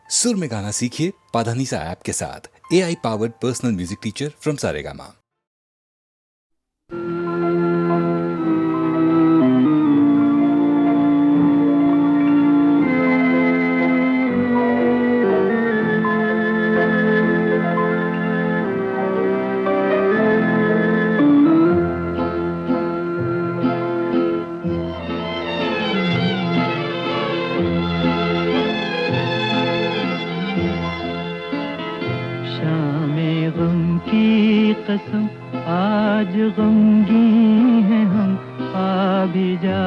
सुर में गाना सीखिए पाधानीसा ऐप के साथ। AI powered personal music teacher from Saregama. कसम आज गमगीन है हम, आ भी जा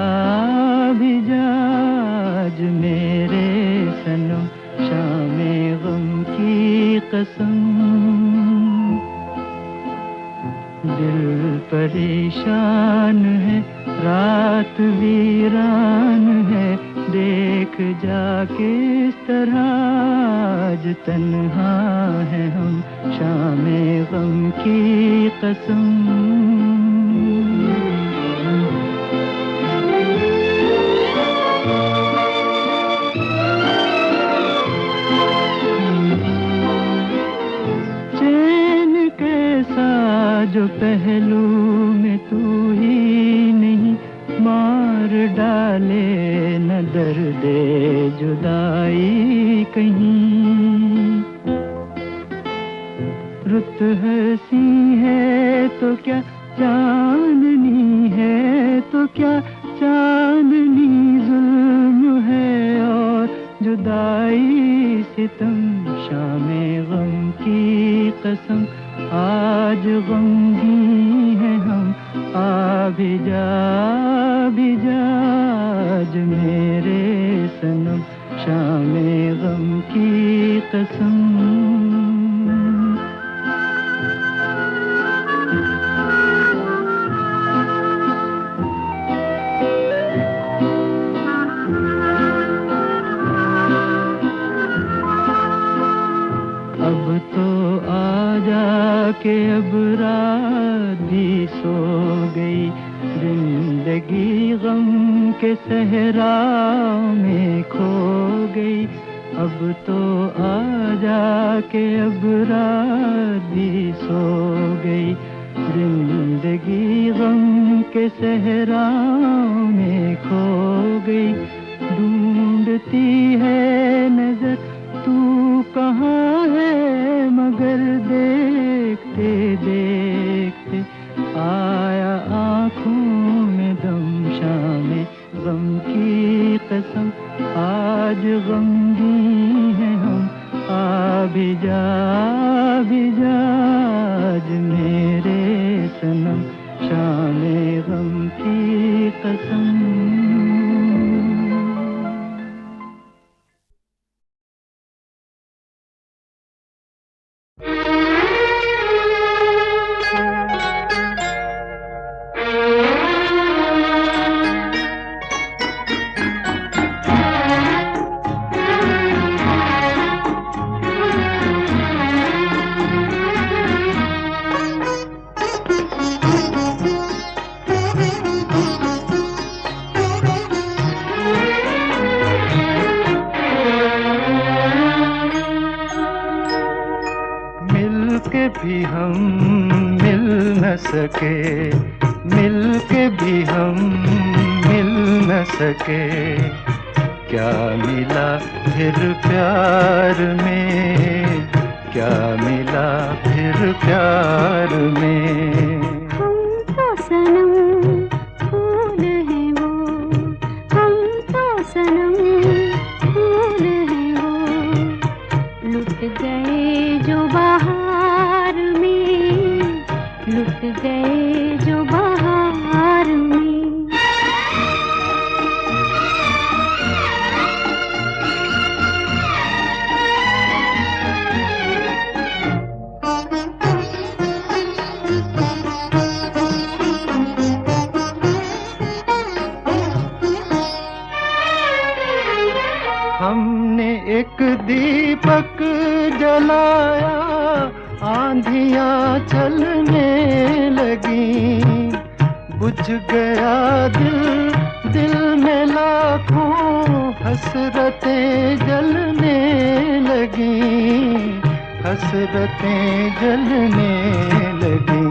आज मेरे सनम, शामे गम की कसम। दिल परेशान है, रात वीरान है, देख जा किस तरह आज तन्हा है हम, शामे गम की कसम। चैन कैसा जो पहलू में तू ही नहीं, मार डाले न दर्दे जुदाई कहीं। रुत हंसी है तो क्या चांदनी है तो क्या, चांदनी जुल्म है और जुदाई सितम, शामे गम की कसम आज गमगीन है हम, आ भी जा आज मेरे सनम, शामे गम की कसम। अब तो आ जा के अब रात भी सो गई, जिंदगी गम के सहरा में खो गई। अब तो आ जा के अब रात भी सो गई, जिंदगी गम के सहरा में खो गई। ढूंढती है नजर तू कहाँ है, मगर देखते देखते आया आँखों में दम, शामे गम की कसम आज गमगीन है हम, आ भी जा आज मेरे सनम, शामे गम की कसम। भी हम मिल न सके, मिल के भी हम मिल न सके, क्या मिला फिर प्यार में, क्या मिला फिर प्यार में। हम तो सनम फूल हैं वो, हम तो सनम फूल हैं वो, लुट गए जो बहार में, लुट गए जो बहार में। हमने एक दीपक जलाया, आंधियां चलने लगी, बुझ गया दिल, दिल में लाखों हसरतें जलने लगी। हसरतें जलने लगी।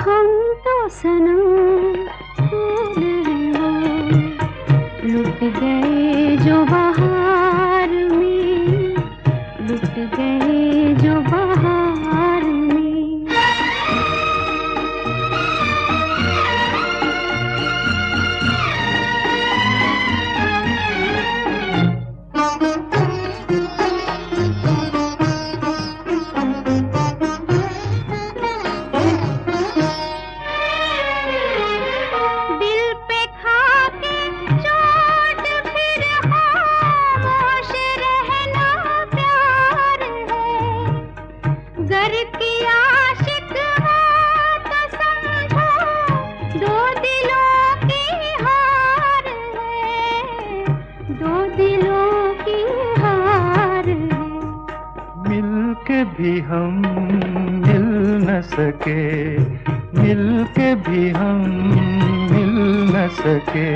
हम तो सनम फूल हैं वो, लुट गए जो बहार में, लुट गए जो बहार में। दिल पे खाके चोट फिर खामोश रहना प्यार है। गर की आशिक हो तो समझो दो दिलों की हार है, दो दिलों की हार है। मिल के भी हम मिल न सके, मिल के भी हम मिल न सके।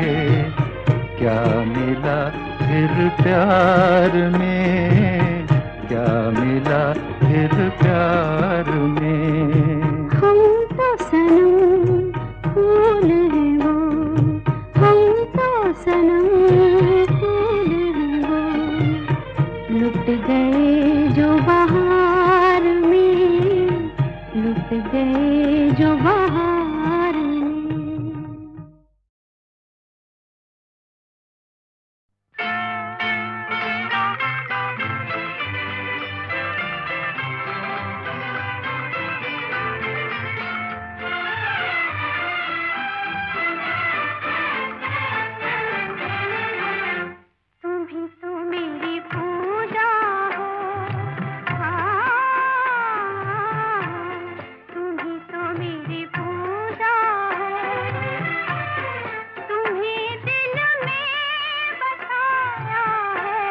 क्या मिला फिर प्यार में, क्या मिला फिर प्यार में। हम तो सनम फूल हैं वो, हम तो सनम फूल हैं वो, लुट गए जो बहार में, लुट गए जो बहार में। तुम ही तो मेरी पूजा हो, तुम ही तो मेरी पूजा हो, तुम्हें दिल में बसाया है।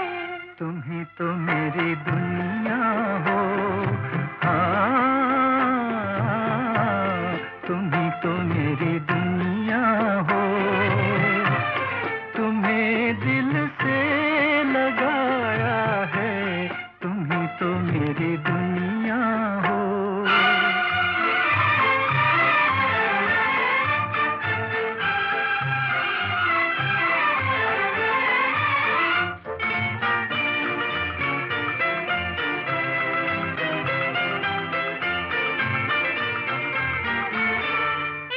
तुम ही तो मेरी दुनिया हो, हाँ, तुम ही तो मेरी दुनिया हो। तुम्हें दिल से लगाया है, तुम ही तो मेरी दुनिया हो।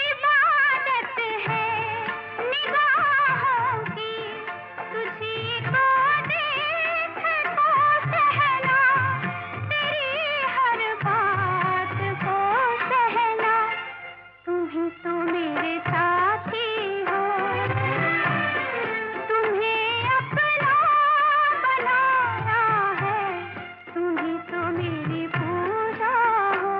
इबादत है निगाहों की, तुझी को देख को सहना, तेरी हर बात को सहना। तुम ही तो मेरे साथी हो, तुम्हें अपना बनाया है, तुम ही तो मेरी पूजा हो।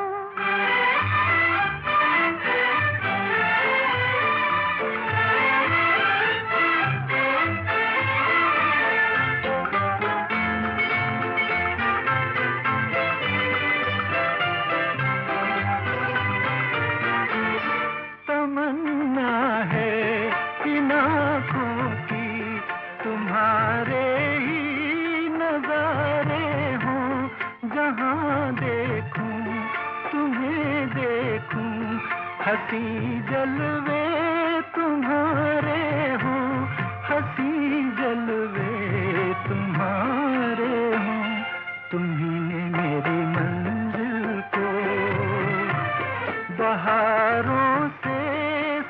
तमन्ना है इन आँखों की, तुम्हारे ही नजारे हों। जहाँ देखूं तुम्हें देखूं, हंसी जलवे तुम्हारे हों, हंसी जलवे तुम्हारे हों। तुम्ही ने मेरी मंजिल को बहारों से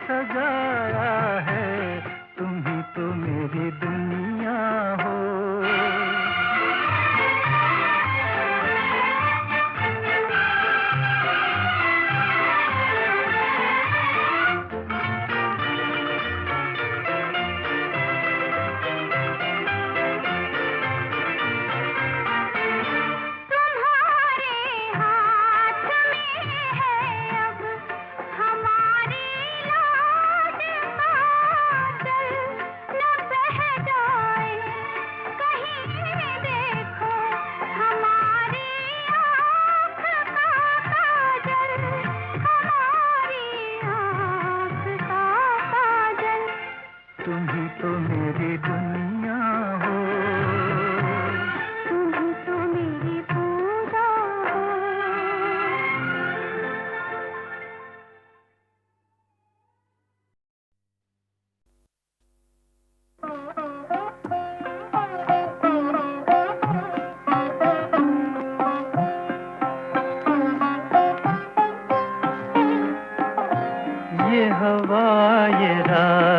सजाया है, तुम ही तो मेरी दुनिया हो।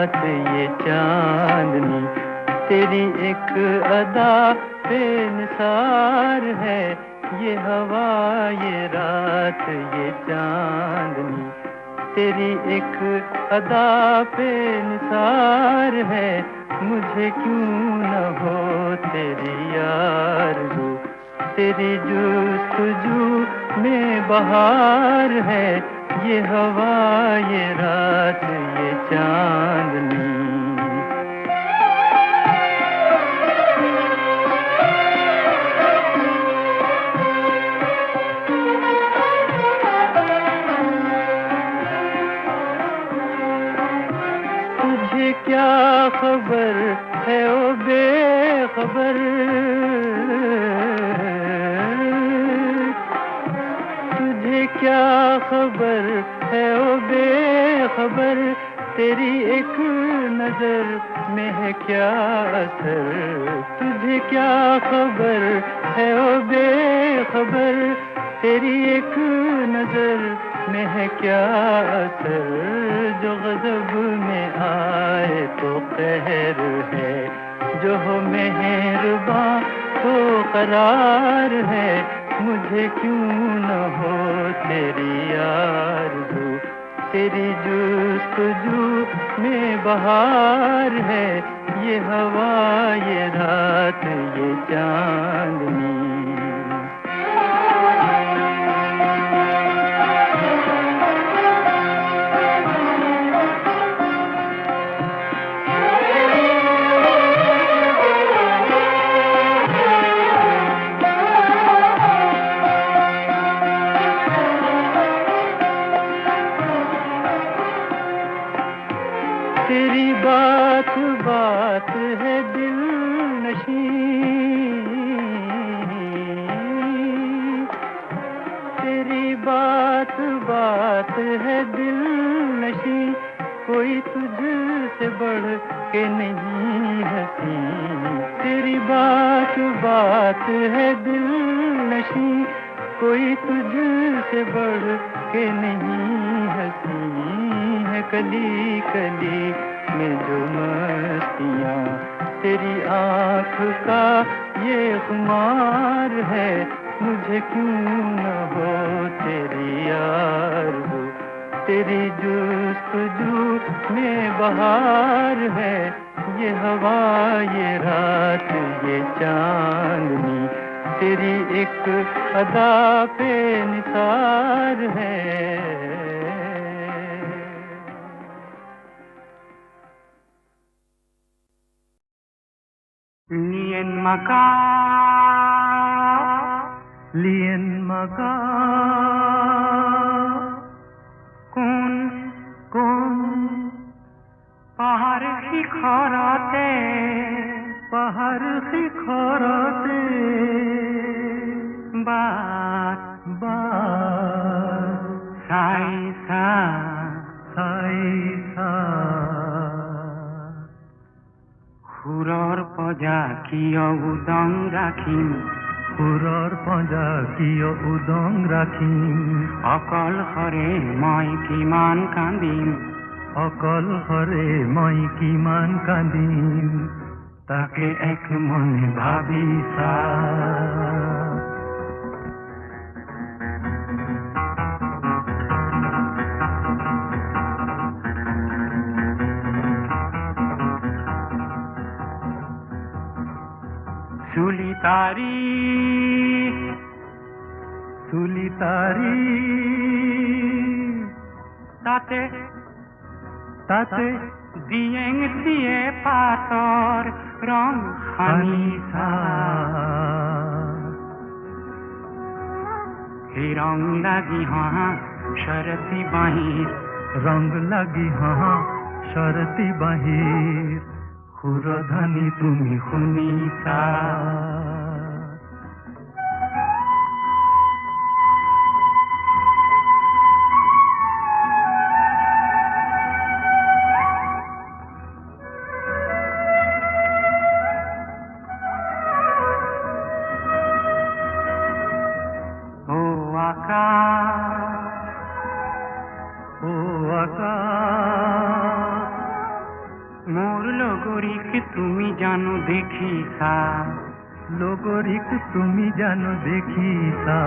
रात ये चांदनी, तेरी एक अदा बेनिसार है ये हवा ये रात ये चांदनी, तेरी एक अदा पे निसार है, मुझे क्यों न हो तेरी आरज़ू, तेरी जुस्तजू में बहार है ये हवा ये रात ये चांदनी। तुझे क्या खबर है ओ बेखबर, तुझे क्या खबर है ओ बेखबर, तेरी एक नजर में है क्या असर, तुझे क्या खबर है ओ बेखबर, तेरी एक नजर में है क्या असर, जो गजब में आए तो कहर है, जो हो मेहरबां तो करार है, मुझे क्यों न हो तेरी आरज़ू, तेरी जुस्तजू में बहार है ये हवा ये रात ये चांदनी। तेरी बात बात है दिल नशी, तेरी बात बात है दिल नशी, कोई तुझसे बढ़ के नहीं हंसी, तेरी बात बात है दिल नशी, कोई तुझसे बढ़ के नहीं हंसी, है कली कली में जो मस्तियाँ, तेरी आँख का ये खुमार है, मुझे क्यों न हो तेरी आरज़ू, तेरी जुस्तजू में बहार है ये हवा ये रात ये चांदनी, तेरी एक अदा पे निसार है। Lien Maka, Lien Maka, Kun Kun Pahar Shikhorate, Pahar Shikhorate, Baat Baat Sai Sa, Sai Sa, Huror Poja Kiyo Udang Rakhim, Huror Poja Kiyo Udang Rakhim, Akal Khare Mai Kiman Kandim, Akal Khare Mai Kiman Kandim, Take Ek Mone Bhabi Sa. Sulitari, Sulitari, Tate Tate Dieng Die Pator Rong Hanisa, Hirong Lagi Ha Sharati Bahir, रंग लगी हाँ शरती बाहिर, खुरधनी तुम्ही खुनीसा, O Akash, ओ आकाश জানো দেখিছা লগৰীক তুমি জানো দেখিছা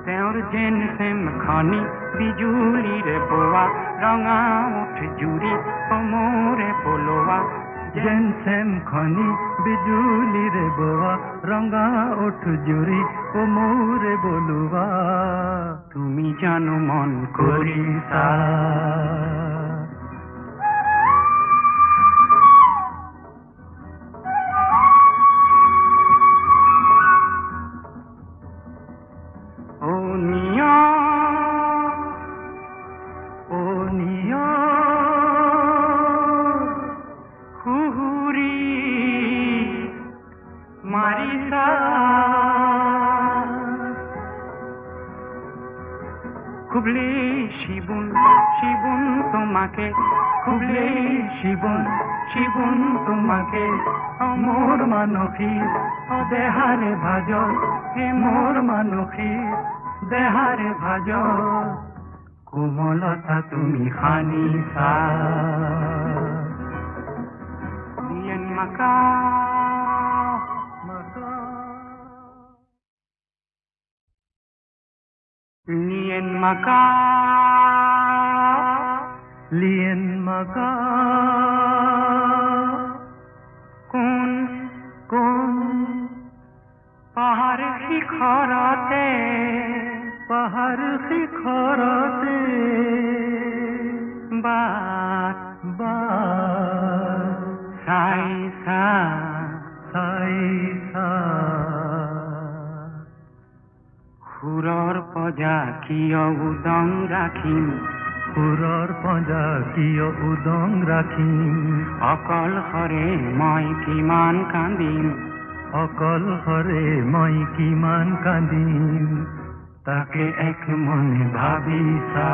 তেওঁৰ যেন চেম খনি বিজুলীৰে বোৱা ৰঙা ওঠ জুৰি সমৰে পলোৱা যেন চেম খনি বিজুলীৰে বোৱা ৰঙা ওঠ জুৰি সমৰে বলোৱা তুমি জানো মন কৰিছা খুবলে শিবুন শিবুন তোমাকে খুবলে শিবুন শিবুন তোমাকে মোর মানসী দেহারে ভাজ হে মোর মানসী দেহারে ভাজ কোমলতা তুমি খানিছা দিয়েন মাকা Lien maka কোন কোন পাহাড় শিখরতে বাত চাই সুৰৰ পজা কিয় উদং ৰাখিম অকলশৰে মই কিমান কান্দিম তাকে এক মনে ভাবিছা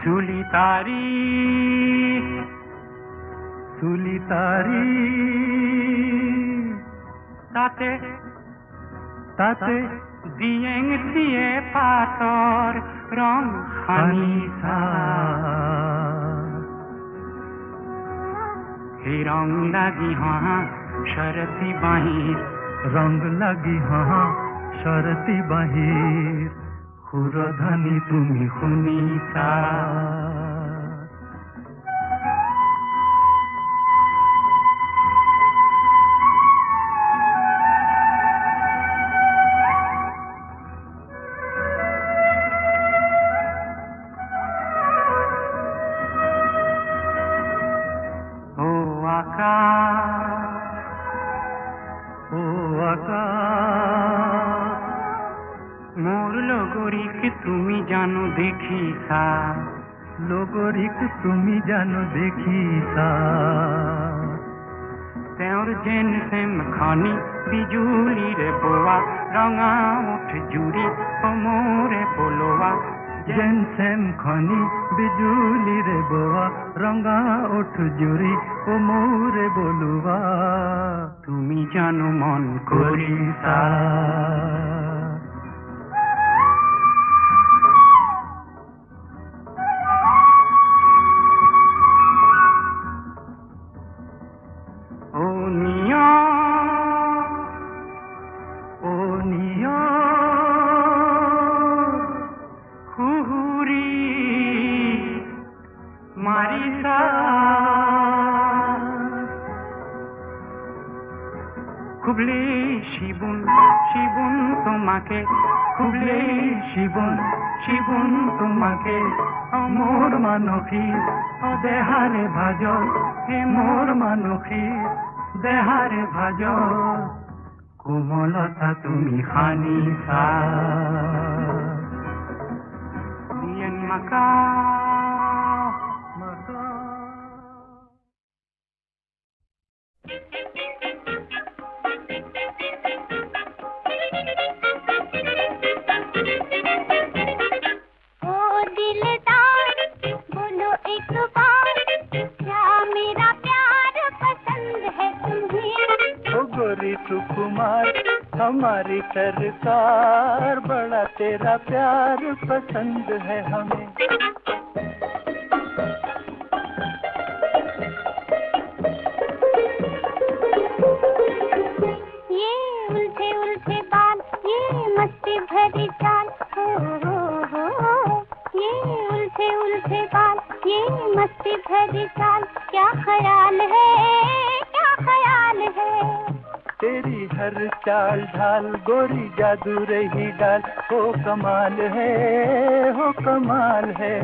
সুলিতারি তাতে দিয়েং দিয়ে পাতর রং খানিছা হে রং লাগি শরতি বাহির সুরধানী তুমি শুনিছা মোর লগৰীক তুমি জানো দেখিছা তেওঁৰ যেন চেম খনি বিজুলীৰে বোৱা ৰঙা ওঠ জুৰি সমৰে পলোৱা যেন চেম খনি বিজুলীৰে বোৱা ৰঙা ওঠ জুৰি সমৰে বলোৱা তুমি জানো মন কৰিছা খুবলে শিবুন শিবুন তোমাকে খুবলে শিবুন তোমাকে মোর মানসী দেহারে ভাজ হে মোর মানসী দেহারে ভাজ কোমলতা তুমি খানিছা দিয়েন মাকা एक बार क्या मेरा प्यार पसंद है तुम्हें हमारी सरकार, बड़ा तेरा प्यार पसंद है हमें। ये उलझे उलझे बाल, ये मस्ती भरी चाल, हो। ये उलझे उलझे बाल, ये मस्ती भरी चाल, क्या ख्याल है, क्या ख्याल है। तेरी हर चाल ढाल गोरी जादू रही डाल, हो कमाल है, हो कमाल है।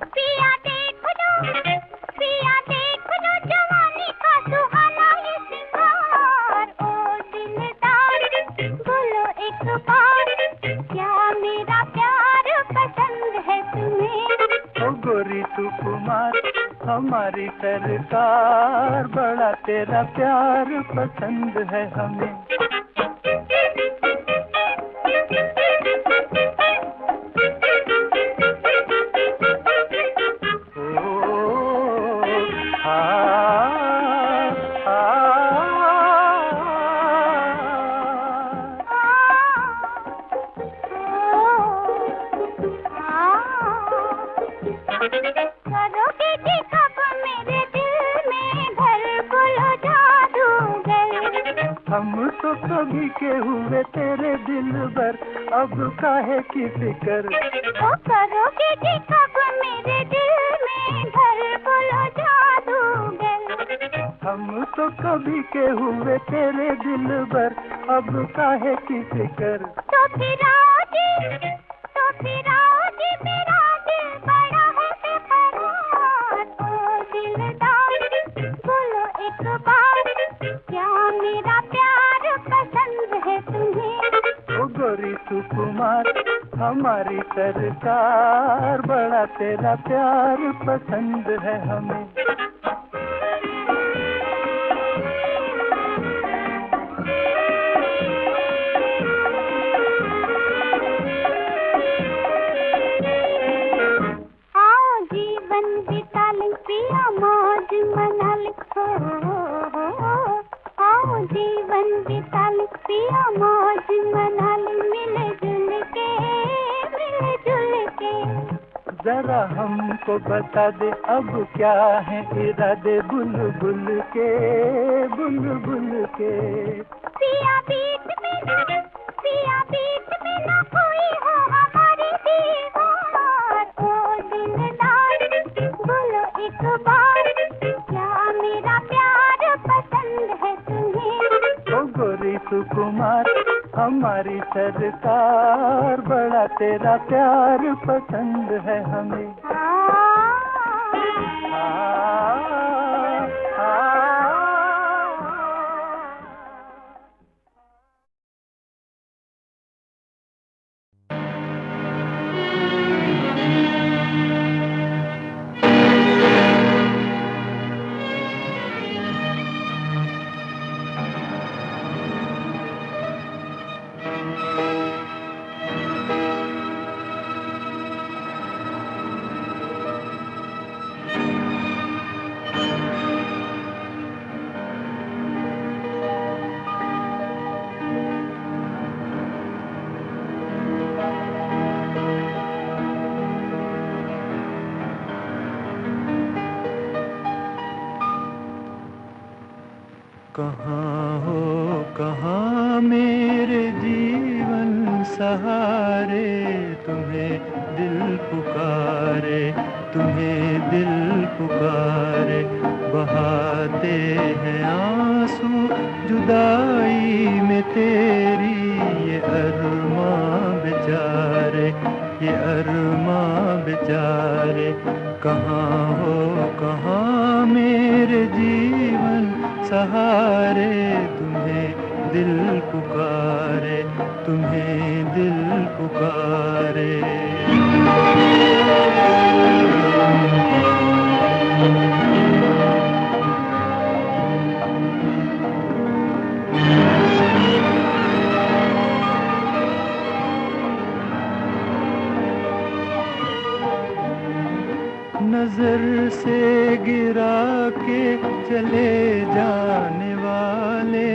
पिया देख लो जवानी का सुहाना ये सिंगार, ओ दिलदार बोलो एक बार, क्या मेरा प्यार पसंद है तुम्हें। ओ गोरी सुकुमार, हमारी सरकार, बड़ा तेरा प्यार पसंद है हमें। करोगे कि कब मेरे दिल में घर बोलो जादूगर। हम तो कभी के हुए तेरे दिल भर, अब काहे की फिकर। ओ करोगे कि कब मेरे दिल में घर बोलो जादूगर। हम तो कभी के हुए तेरे दिल भर, अब काहे की फिकर। तो फिर आओ जी मेरा दिल बड़ा है बेकरार, ओ दिलदार बोलो एक बार, क्या मेरा प्यार पसंद है तुम्हें। ओ गोरी सुकुमार, हमारी सरकार, बड़ा तेरा प्यार पसंद है हमें। बिता ले पिया मौज मना ले, आओ जीवन बिता ले पिया मौज मना ले, मिले जुल के। जरा हमको बता दे अब क्या है इरादे, बुलबुल के, बुलबुल के। पिया बीच में ना कोई हो हमारे दीवार, ओ दिलदार बोलो एक बार, क्या मेरा प्यार पसंद है तुम्हें। ओ गोरी सुकुमार, हमारी सरकार, बड़ा तेरा प्यार पसंद है हमें। कहाँ हो कहाँ मेरे जीवन सहारे, तुम्हें दिल पुकारे, तुम्हें दिल पुकारे। बहाते हैं आंसू जुदाई में तेरी, ये अरमां बेचारे, ये अरमां बेचारे। कहाँ हो कहाँ मेरे जीवन सहारे, तुम्हें दिल पुकारे, तुम्हें दिल पुकारे। नजर से गिरा के चले जाने वाले,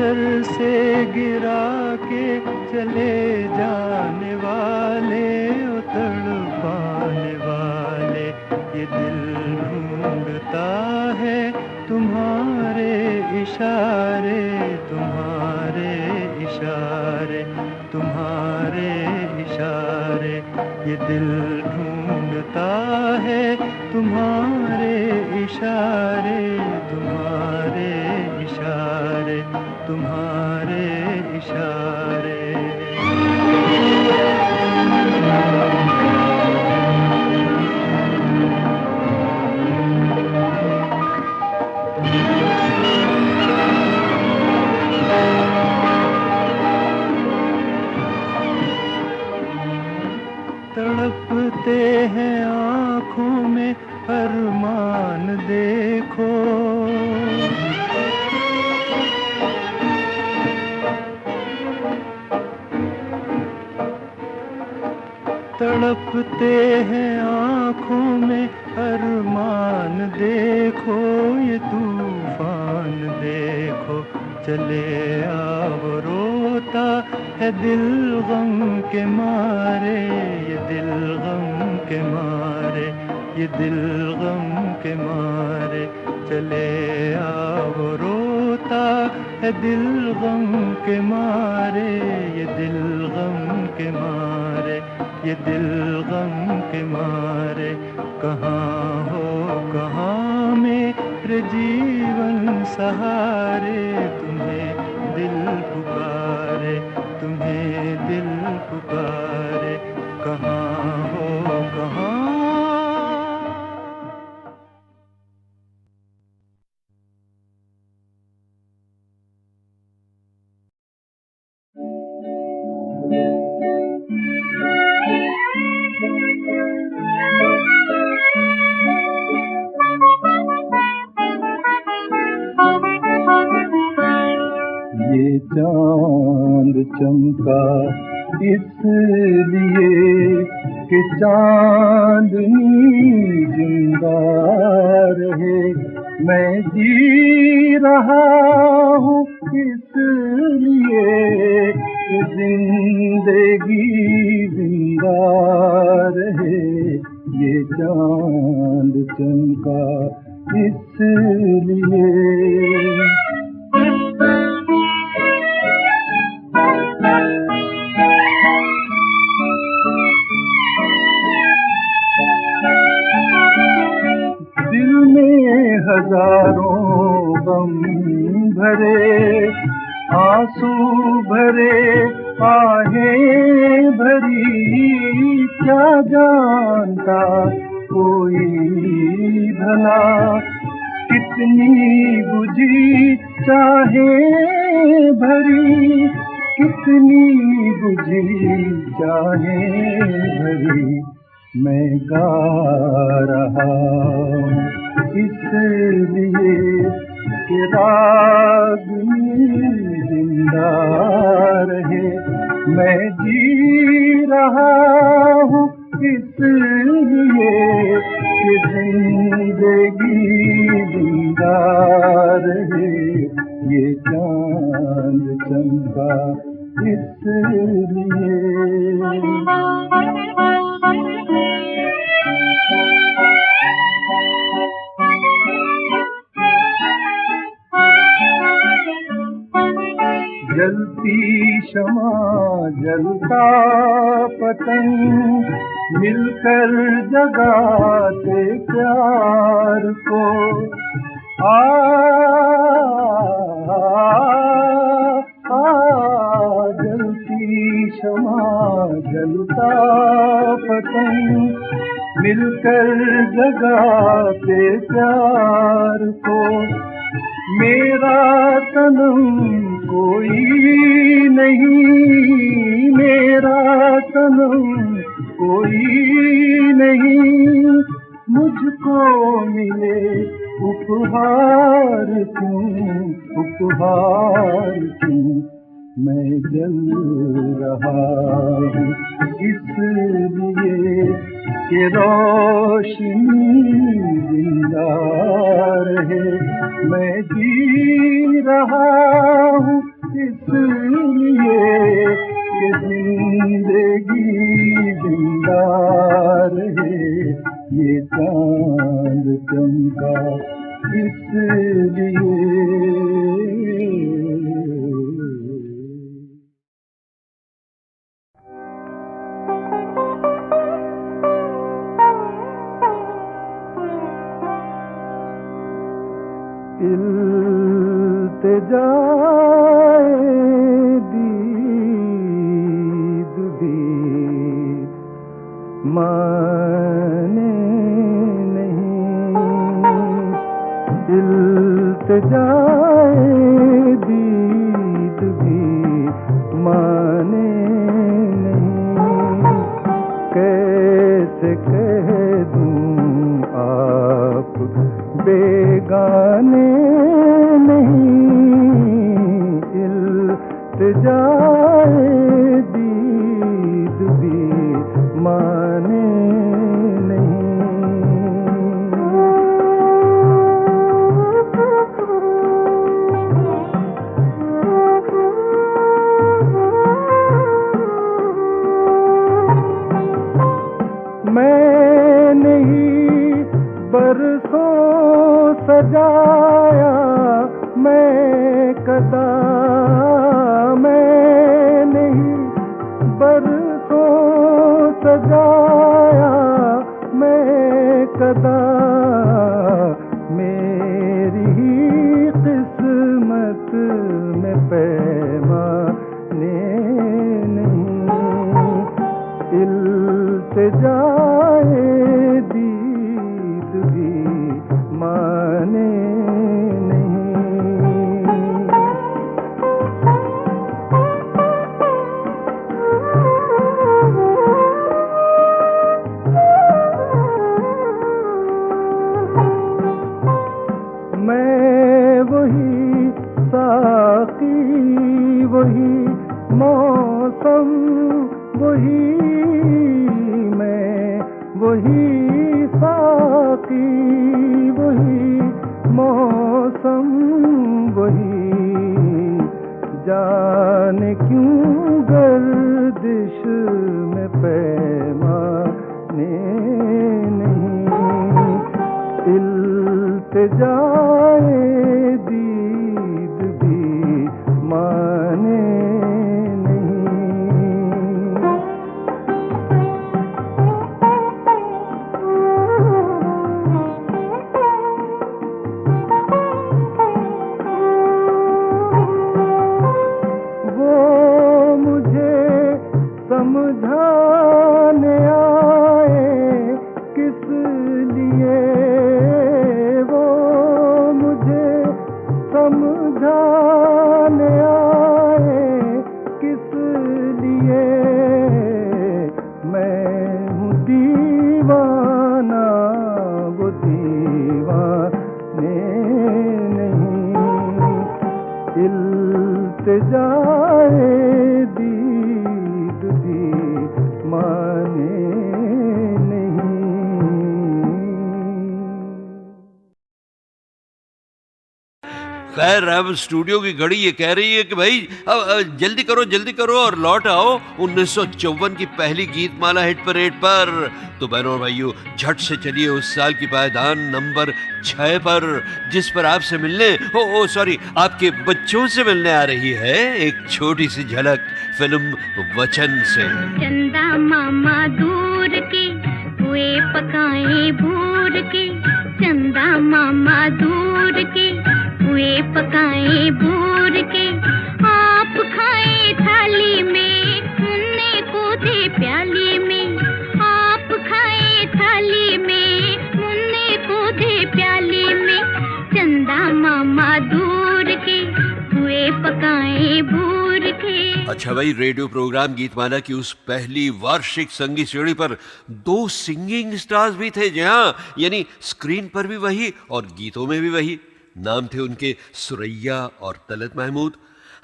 नजर से गिरा के चले जाने वाले, उतड़ पाने वाले, ये दिल ढूंढता है तुम्हारे इशारे, तुम्हारे इशारे, तुम्हारे इशारे, ये दिल ढूंढता है तुम्हारे इशारे, तुम्हारे इशारे, तुम्हारे इशारे। तड़पते हैं आँखों में अरमान देखो, तड़पते हैं आँखों में अरमान देखो, ये तूफान देखो चले आओ, रोता है दिल गम के मारे, ये दिल गम के मारे, ये दिल गम के मारे, चले आओ, रोता है दिल गम के मारे, ये दिल गम के मारे, ये दिल गम के मारे। कहाँ हो कहाँ मेरे जीवन सहारे, तुम्हें दिल पुकारे, तुम्हें दिल पुकारे, कहाँ हो कहाँ। ये चांद चमका इसलिए कि चांदनी जिंदा रहे, मैं जी रहा हूँ इसलिए कि जिंदगी जिंदा रहे। ये चांद चमका इसलिए। दिल में हजारों गम भरे, आंसू भरे, आहें भरी, क्या जानता कोई भला कितनी बुझी चाहे भरी, कितनी बुझी चाहे भरी, मैं गा रहा हूँ इसलिए कि रागनी जिंदा रहे, मैं जी रहा हूँ इसलिए कि जिंदगी जिंदा रहे। ये चांद चमका इसलिए। जलती शमा जलता पतंग, मिलकर जगाते प्यार को। जलती शमा जलता पतंग, मिलकर जगाते प्यार को। मेरा सनम कोई नहीं, मेरा सनम कोई नहीं, मुझको मिले उपहार क्यों, उपहार क्यों। मैं जल रहा हूँ इसलिए कि रोशनी जिंदा रहे, मैं जी रहा हूँ बुला रहे, ये चांद चमका इसलिए। इल्तिजाए दीद भी माने नहीं, इल्तिजाए दीद भी माने नहीं। कैसे कह दूं आप बेगाने नहीं, इल्तिजाए दीद भी माने नहीं। मैंने ही बरसों सजाया मैं कदा, मैं नहीं बरसों सजाया मैं कदा। मेरी ही किस्मत में पैमाने नहीं, इल्तिजाए दीद भी माने वही मौसम वही मैं, वही साकी वही मौसम वही। जाने क्यों गर्दिश में पैमाने नहीं, इल्तिजाए दीद भी माने समझाने आए किस लिए, वो मुझे समझाने आए किस लिए। मैं हूँ दीवाना वो दीवाने नहीं, इल्तिजाए माने नहीं। खैर अब स्टूडियो की घड़ी ये कह रही है कि भाई अब जल्दी करो और लौट आओ 1954 की पहली गीत माला हिट परेड पर। तो बहनों और भाइयों झट से चलिए उस साल की पायदान नंबर 6 पर, जिस पर आपसे मिलने सॉरी आपके बच्चों से मिलने आ रही है एक छोटी सी झलक फिल्म वचन से। चंदा मामा दूर के हुए पकाए भूर के, चंदा मामा दूर के हुए पकाए भूर के। आप खाए थाली में मुन्ने को दे प्याली में, आप खाए थाली में मुन्ने को दे प्याली में। चंदा मामा दूर के हुए पकाए भूर के। अच्छा भाई, रेडियो प्रोग्राम गीतमाला की उस पहली वार्षिक संगीत श्रेणी पर 2 सिंगिंग स्टार्स भी थे। जी हाँ, यानी स्क्रीन पर भी वही और गीतों में भी वही। नाम थे उनके सुरैया और तलत महमूद।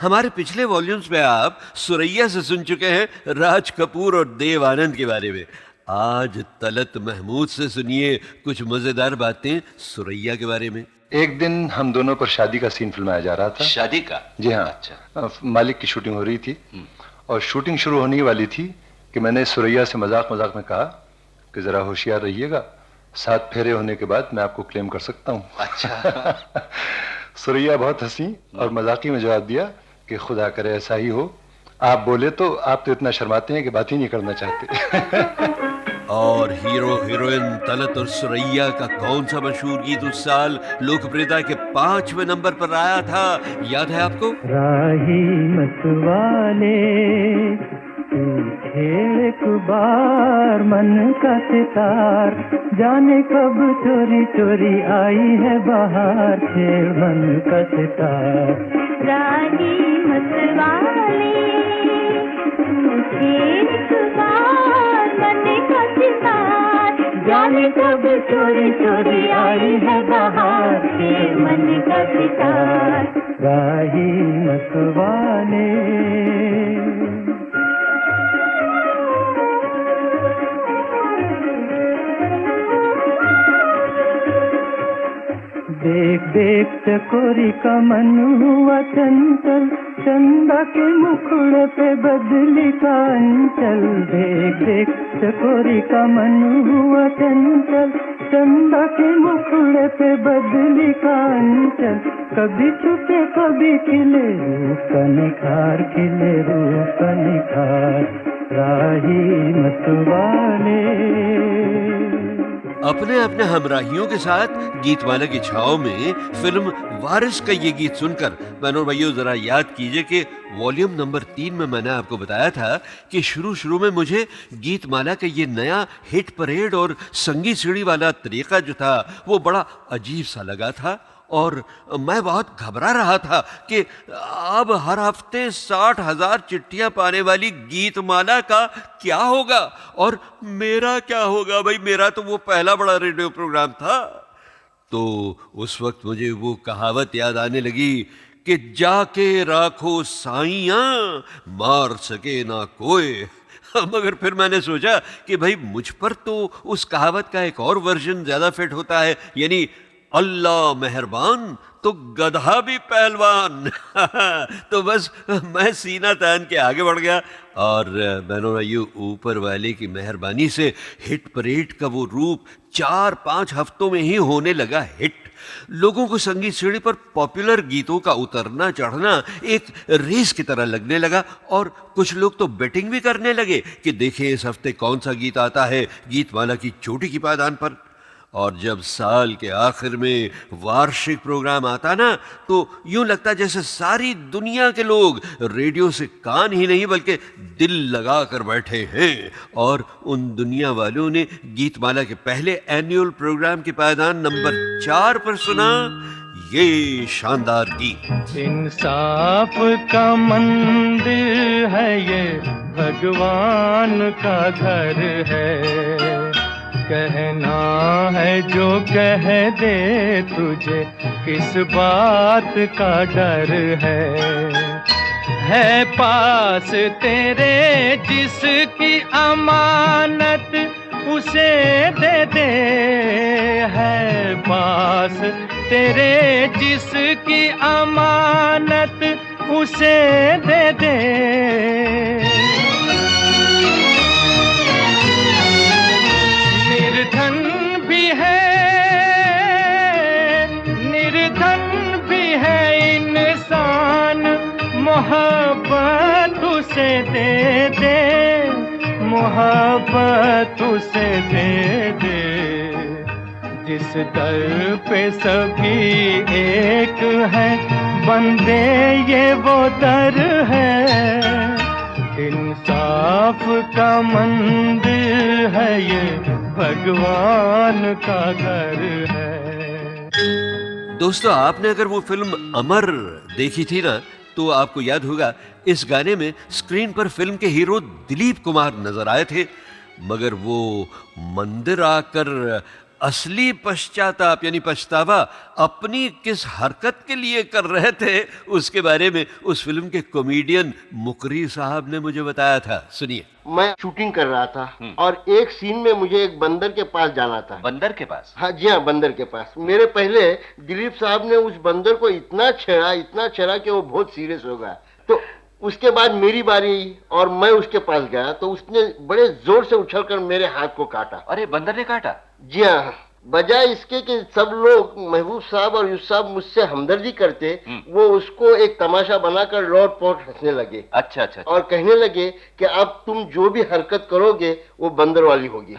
हमारे पिछले वॉल्यूम्स में आप सुरैया से सुन चुके हैं राज कपूर और देव आनंद के बारे में। आज तलत महमूद से सुनिए कुछ मजेदार बातें सुरैया के बारे में। एक दिन हम दोनों पर शादी का सीन फिल्माया जा रहा था। शादी का? जी हाँ। अच्छा। मालिक की शूटिंग हो रही थी और शूटिंग शुरू होने वाली थी कि मैंने सुरैया से मजाक मजाक में कहा कि जरा होशियार रहिएगा, 7 फेरे होने के बाद मैं आपको क्लेम कर सकता हूँ। अच्छा। सुरैया बहुत हंसी और मजाकी में जवाब दिया कि खुदा करे ऐसा ही हो। आप बोले तो आप तो इतना शर्माते हैं कि बात ही नहीं करना चाहते। और हीरो हीरोइन तलत और सुरैया का कौन सा मशहूर गीत उस साल लोकप्रियता के 5वें नंबर पर आया था, याद है आपको? राही मतवाले तू छेड़ एक बार मन का सितार, जाने कब चोरी चोरी आई है बाहर, छेड़ मन का सितार। राही मतवाले तू छेड़ एक बार मन का सितार, जाने कब चोरी चोरी आई है बाहर, छेड़ मन का सितार। राही मतवाले देख देख चकोरी का मन हुआ चंचल, चंदा के मुखड़े पे बदली का अंचल। देख देख चकोरी का मन हुआ चंचल, चंदा के मुखड़े पे बदली का अंचल। कभी छुपे कभी खिले रूप का निखार, खिले रूप का निखार। राही मतवाले अपने अपने हमराहियों के साथ गीतमाला की छाव में फिल्म वारिस का ये गीत सुनकर बहनों भाइयों जरा याद कीजिए कि वॉल्यूम नंबर 3 में मैंने आपको बताया था कि शुरू में मुझे गीतमाला का ये नया हिट परेड और संगीत सीढ़ी वाला तरीका जो था वो बड़ा अजीब सा लगा था, और मैं बहुत घबरा रहा था कि अब हर हफ्ते 60,000 चिट्ठियां पाने वाली गीतमाला का क्या होगा और मेरा क्या होगा। भाई मेरा तो वो पहला बड़ा रेडियो प्रोग्राम था। तो उस वक्त मुझे वो कहावत याद आने लगी कि जाके राखो साइयां मार सके ना कोई। मगर फिर मैंने सोचा कि भाई मुझ पर तो उस कहावत का एक और वर्जन ज्यादा फिट होता है, यानी अल्लाह मेहरबान तो गधा भी पहलवान। तो बस मैं सीना तान के आगे बढ़ गया और बहनों भाइयों ऊपर वाले की मेहरबानी से हिट परेड का वो रूप 4-5 हफ्तों में ही होने लगा हिट। लोगों को संगीत सीढ़ी पर पॉपुलर गीतों का उतरना चढ़ना एक रेस की तरह लगने लगा और कुछ लोग तो बेटिंग भी करने लगे कि देखें इस हफ्ते कौन सा गीत आता है गीतमाला की चोटी की पायदान पर। और जब साल के आखिर में वार्षिक प्रोग्राम आता ना तो यूं लगता जैसे सारी दुनिया के लोग रेडियो से कान ही नहीं बल्कि दिल लगा कर बैठे हैं। और उन दुनिया वालों ने गीतमाला के पहले एनुअल प्रोग्राम की पायदान नंबर 4 पर सुना ये शानदार गीत। इंसाफ का मंदिर है ये, भगवान का घर है। कहना है जो कह दे तुझे, किस बात का डर है पास तेरे जिसकी अमानत उसे दे दे। है पास तेरे जिसकी अमानत उसे दे दे। निर्धन भी है इंसान, मोहब्बत उसे दे दे, मोहब्बत उसे दे दे। जिस दर पे सभी एक है, बंदे ये वो दर है। इंसाफ का मंदिर है ये, भगवान का घर है। दोस्तों आपने अगर वो फिल्म अमर देखी थी ना तो आपको याद होगा इस गाने में स्क्रीन पर फिल्म के हीरो दिलीप कुमार नजर आए थे, मगर वो मंदिर आकर असली पश्चाताप यानी पछतावा अपनी किस हरकत के लिए कर रहे थे उसके बारे में उस फिल्म के कॉमेडियन मुकरी साहब ने मुझे बताया था। सुनिए। मैं शूटिंग कर रहा था और एक सीन में मुझे एक बंदर के पास जाना था। बंदर के पास? हाँ जी हाँ, बंदर के पास। मेरे पहले दिलीप साहब ने उस बंदर को इतना छेड़ा कि वो बहुत सीरियस हो गया। तो उसके बाद मेरी बारी आई और मैं उसके पास गया तो उसने बड़े जोर से उछलकर मेरे हाथ को काटा। अरे बंदर ने काटा? जी हाँ, बजाय इसके कि सब लोग महबूब साहब और यूसुफ साहब मुझसे हमदर्दी करते, वो उसको एक तमाशा बनाकर लौट पौट हंसने लगे। अच्छा अच्छा, और कहने लगे कि अब तुम जो भी हरकत करोगे वो बंदर वाली होगी।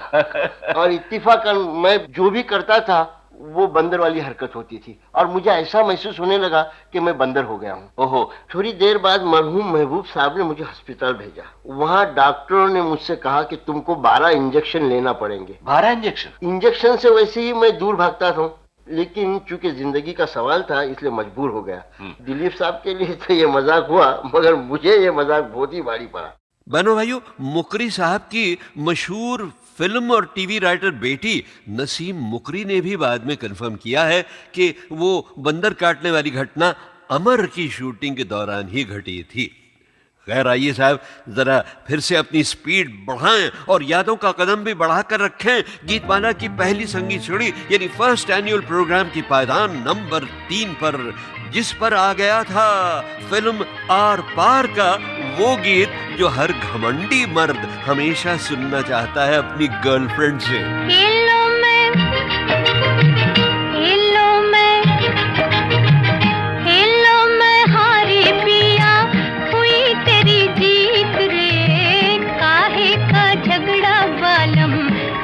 और इत्तिफाकन मैं जो भी करता था वो बंदर वाली हरकत होती थी और मुझे ऐसा महसूस होने लगा कि मैं बंदर हो गया हूँ। ओहो। थोड़ी देर बाद मरहूम महबूब साहब ने मुझे अस्पताल भेजा। वहाँ डॉक्टरों ने मुझसे कहा कि तुमको 12 इंजेक्शन लेना पड़ेंगे। 12 इंजेक्शन? इंजेक्शन से वैसे ही मैं दूर भागता था, लेकिन चूंकि जिंदगी का सवाल था इसलिए मजबूर हो गया। दिलीप साहब के लिए तो ये मजाक हुआ, मगर मुझे ये मजाक बहुत ही भारी पड़ा। बहनों भाइयों, मुकरी साहब की मशहूर फिल्म और टीवी राइटर बेटी नसीम मुकरी ने भी बाद में कंफर्म किया है कि वो बंदर काटने वाली घटना अमर की शूटिंग के दौरान ही घटी थी। खैर आइए साहब, जरा फिर से अपनी स्पीड बढ़ाएं और यादों का कदम भी बढ़ाकर रखें। गीतमाला की पहली संगीत सीढ़ी यानी फर्स्ट एनुअल प्रोग्राम की पायदान नंबर 3 पर, जिस पर आ गया था फिल्म आर पार का वो गीत जो हर घमंडी मर्द हमेशा सुनना चाहता है अपनी गर्लफ्रेंड से। हेलो मैं, हेलो मैं, हेलो मैं हारी पिया, हुई तेरी जीत रे, काहे का झगड़ा बालम,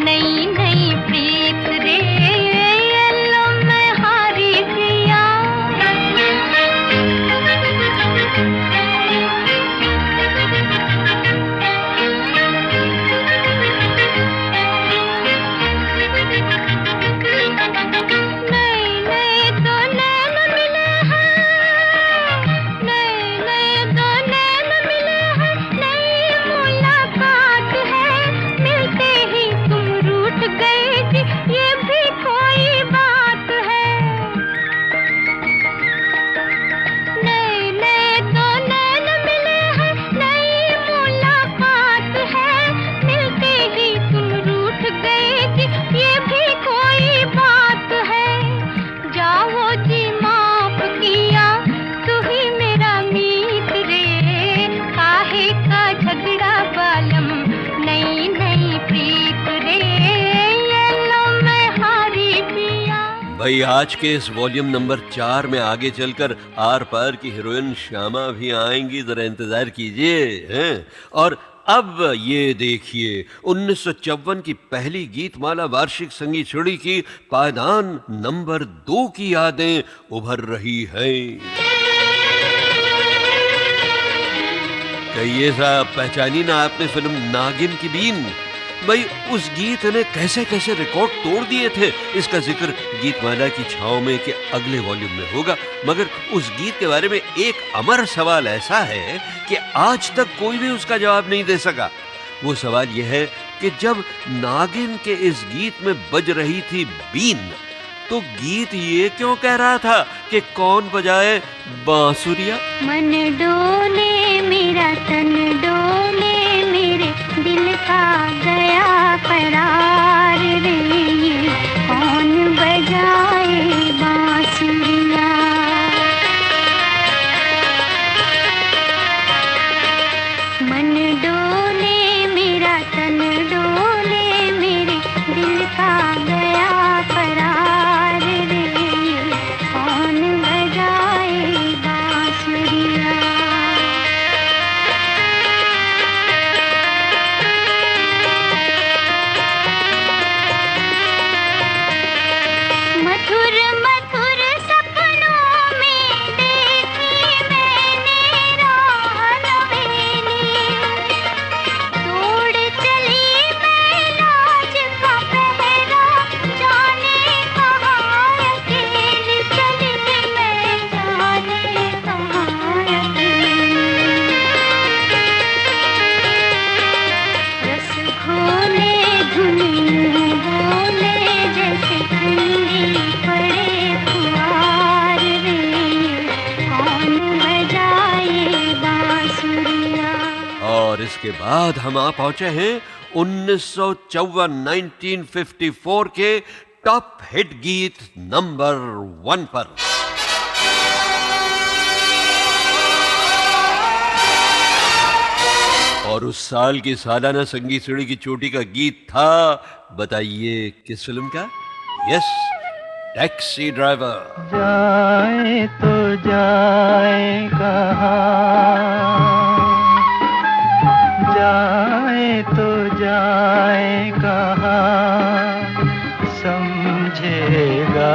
नई नई प्रीत रे, हेलो मैं हारी पिया। भाई आज के इस वॉल्यूम नंबर 4 में आगे चलकर आर पार की हीरोइन श्यामा भी आएंगी, जरा इंतजार कीजिए हैं। और अब ये देखिए 1954 की पहली गीतमाला वार्षिक संगीत सीढ़ी की पायदान नंबर 2 की यादें उभर रही हैं। कहिए साहब, पहचानी ना आपने फिल्म नागिन की बीन? भाई उस गीत ने कैसे कैसे रिकॉर्ड तोड़ दिए थे, इसका जिक्र गीतमाला की छांव में के अगले वॉल्यूम में होगा। मगर उस गीत के बारे में एक अमर सवाल ऐसा है कि आज तक कोई भी उसका जवाब नहीं दे सका। वो सवाल यह है कि जब नागिन के इस गीत में बज रही थी बीन, तो गीत ये क्यों कह रहा था कि कौन बजाए बांसुरिया? मन डोले मेरा तन डोले, मेरे दिल का गया करार रे, ये कौन बजाए बांसुरिया? मन डोले मेरा तन डोले, मेरे दिल का गया करार रे, ये कौन बजाए बांसुरिया? मधुर मधुर सपनों में देखी मैंने राह नवेली, तोड़ चली मैं लाज का पहरा, जाने कहाँ अकेली चली मैं, जाने कहाँ अकेली। रस घोले धुन बोले, जैसे ठंडी पड़े फुहार रे, कौन बजाए बांसुरिया? और इसके बाद हम आ पहुंचे हैं 1954 के टॉप हिट गीत नंबर 1 पर। और उस साल की सालाना संगीत सीढ़ी की चोटी का गीत था, बताइए किस फिल्म का? Yes, taxi driver. जाए तो जाए कहाँ, जाए तो जाए कहाँ, समझेगा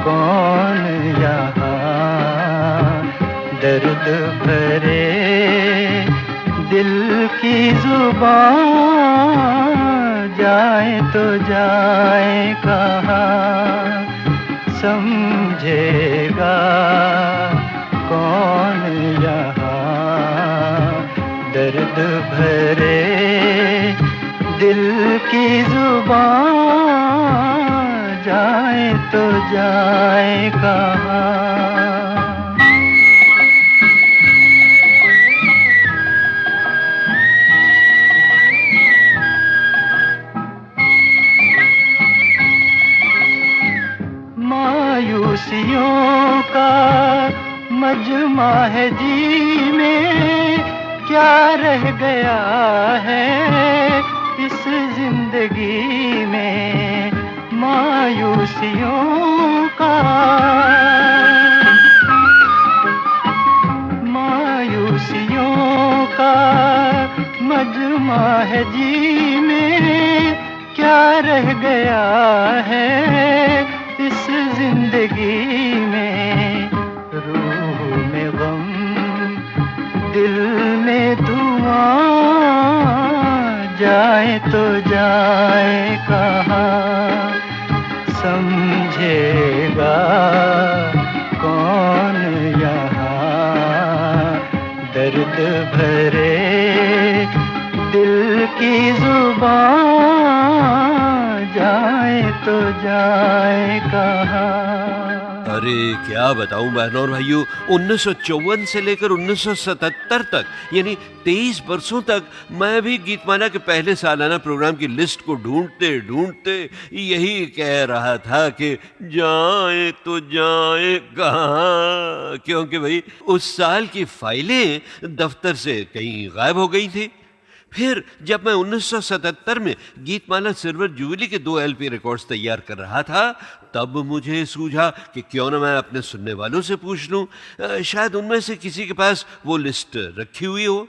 कौन यहाँ, दर्द भरे दिल की जुबान, जाए तो जाए कहाँ, समझेगा कौन यहाँ, दर्द भरे दिल की जुबान, जाए तो जाए कहाँ। मायूसियों का मजमा है जी में, क्या रह गया है इस जिंदगी में, मायूसियों का, मायूसियों का मजमा है जी में, क्या रह गया है इस जिंदगी में, रूह में गम दिल में धुआं, जाए तो जाए कहाँ, समझेगा कौन यहाँ, दर्द भरे दिल की जुबान, जाए तो जाए कहाँ। अरे क्या बताऊं बहनों और भाइयों, 1954 से लेकर 1977 तक यानी 23 वर्षों तक मैं भी गीतमाला के पहले सालाना प्रोग्राम की लिस्ट को ढूंढते ढूंढते यही कह रहा था कि जाए तो जाए कहाँ, क्योंकि भाई उस साल की फाइलें दफ्तर से कहीं गायब हो गई थी। फिर जब मैं 1977 में गीतमाला सिल्वर जुबली के 2 LP रिकॉर्ड्स तैयार कर रहा था, तब मुझे सूझा कि क्यों ना मैं अपने सुनने वालों से पूछ लूं, शायद उनमें से किसी के पास वो लिस्ट रखी हुई हो।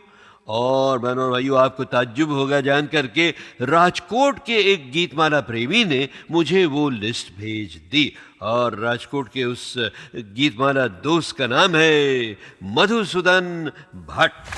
और बहनों और भाइयों, आपको ताज्जुब होगा जानकर के राजकोट के एक गीतमाला प्रेमी ने मुझे वो लिस्ट भेज दी, और राजकोट के उस गीतमाला दोस्त का नाम है मधुसूदन भट्ट।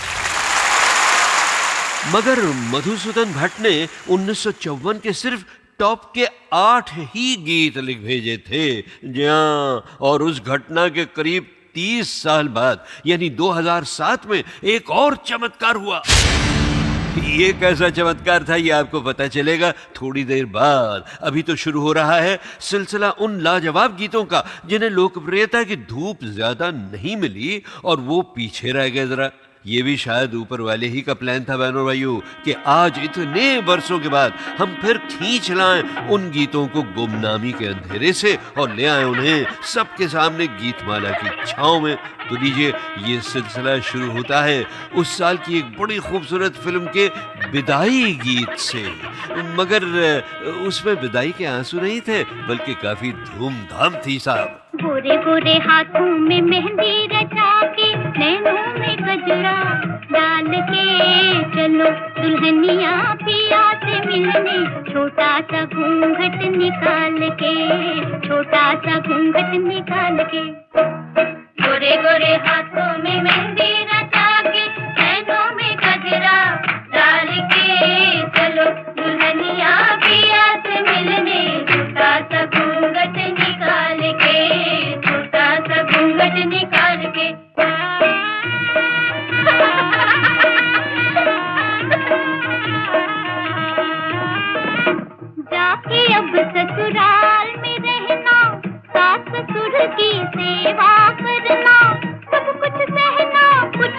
मगर मधुसूदन भट्ट ने 1954 के सिर्फ टॉप के 8 ही गीत लिख भेजे थे। जहां और उस घटना के करीब 30 साल बाद यानी 2007 में एक और चमत्कार हुआ। ये कैसा चमत्कार था ये आपको पता चलेगा थोड़ी देर बाद। अभी तो शुरू हो रहा है सिलसिला उन लाजवाब गीतों का जिन्हें लोकप्रियता की धूप ज्यादा नहीं मिली और वो पीछे रह गए जरा। ये भी शायद ऊपर वाले ही का प्लान था बहनों भाइयों कि आज इतने वर्षों के बाद हम फिर खींच लाएं उन गीतों को गुमनामी के अंधेरे से और ले आए उन्हें सबके सामने गीतमाला की छांव में। तो लीजिए, ये सिलसिला शुरू होता है उस साल की एक बड़ी खूबसूरत फिल्म के विदाई गीत से। मगर उसमें विदाई के आंसू नहीं थे, बल्कि काफी धूमधाम थी साहब। गोरे गोरे हाथों में मेहंदी रचा के, नैनों में गजरा डाल के, चलो दुल्हनिया पिया से मिलने, छोटा सा घूंघट निकाल के, छोटा सा घूंघट निकाल के। गोरे गोरे हाथों में मेहंदी रचा के, नैनों में गजरा डाल के, चलो दुल्हनिया पिया से मिलने, छोटा सा घूंघट निकाल के, छोटा सा घूंघट निकाल के। जाके अब ससुराल में रहना, सास ससुर की सेवा करना, सब कुछ सहना, कुछ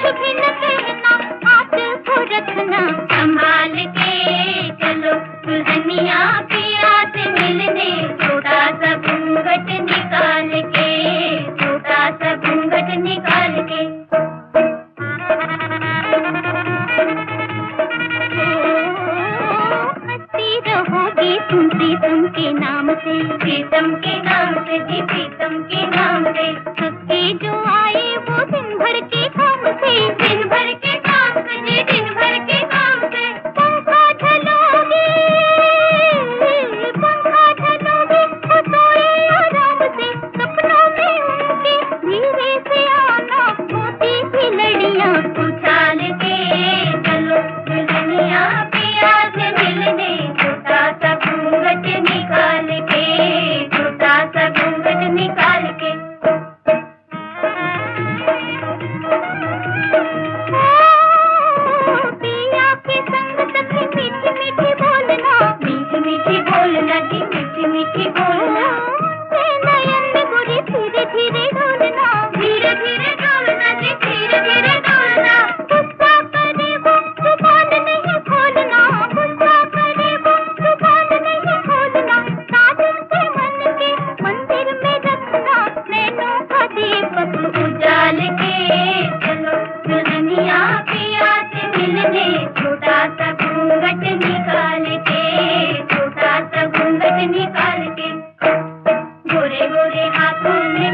सजे जो आए वो दिन भर के काम से, दिन भर के काम से जी, दिन भर के काम से। पंखा झलोगे वो सोए आराम से, सपनों में उनके धीरे से आना, होती थी लड़ियां उछाल के। चलो दुल्हनिया पिया से मिलने, छोटा सा घूंघट निकाल के, छोटा सा घूंघट निकाल के। पिया के संग सखी मीठी मीठी बोलना, मीठी मीठी बोलना जी, मीठी मीठी बोलना। नयन में गोरी धीरे धीरे डोलना, धीरे धीरे डोलना जी, धीरे धीरे डोलना। गुस्सा करे वो जुबान नहीं खोलना, गुस्सा करे वो जुबान नहीं खोलना। साजन के मन के मंदिर में रखना, नैनों का दीपक उजाल के। चलो दुल्हनिया पिया से मिलने, छोटा सा घूंघट निकाल के, छोटा सा घूंघट निकाल के। गोरे गोरे हाथों में